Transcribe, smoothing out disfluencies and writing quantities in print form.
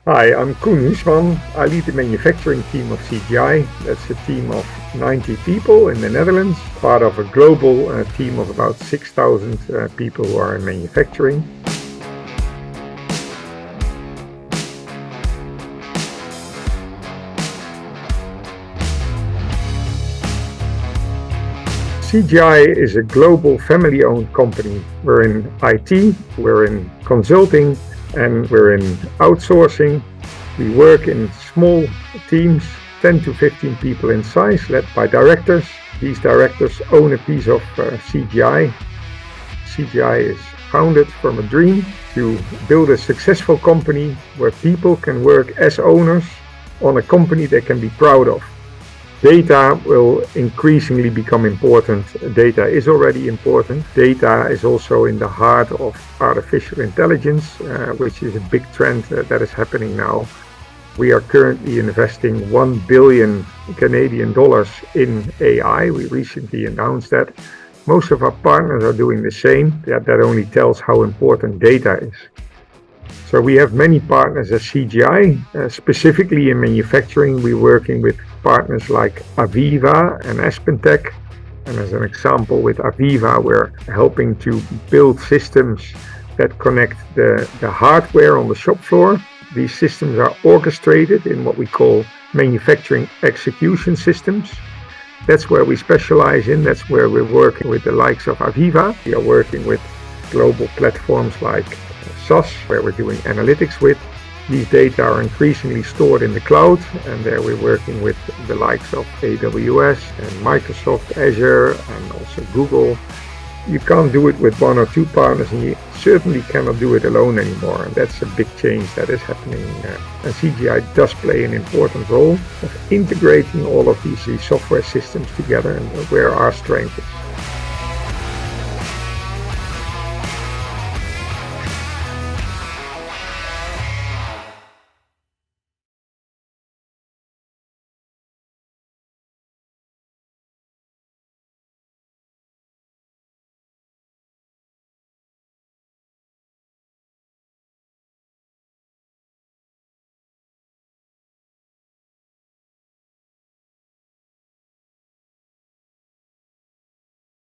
Hi, I'm Coen Huesmann. I lead the manufacturing team of CGI. That's a team of 90 people in the Netherlands, part of a global team of about 6,000 people who are in manufacturing. CGI is a global family-owned company. We're in IT, we're in consulting, and we're in outsourcing. We work in small teams, 10 to 15 people in size, led by directors. These directors own a piece of CGI. CGI is founded from a dream to build a successful company where people can work as owners on a company they can be proud of. Data will increasingly become important. Data is already important. Data is also in the heart of artificial intelligence, which is a big trend that is happening now. We are currently investing 1 billion Canadian dollars in AI. We recently announced that. Most of our partners are doing the same. That only tells how important data is. So we have many partners at CGI, specifically in manufacturing. We're working with partners like Aviva and AspenTech. And as an example, with Aviva, we're helping to build systems that connect the hardware on the shop floor. These systems are orchestrated in what we call manufacturing execution systems. That's where we specialize in. That's where we're working with the likes of Aviva. We are working with global platforms like SAS, where we're doing analytics with. These data are increasingly stored in the cloud, and there we're working with the likes of AWS and Microsoft Azure and also Google. You can't do it with one or two partners, and you certainly cannot do it alone anymore. And that's a big change that is happening. And CGI does play an important role of integrating all of these software systems together, and where our strength is.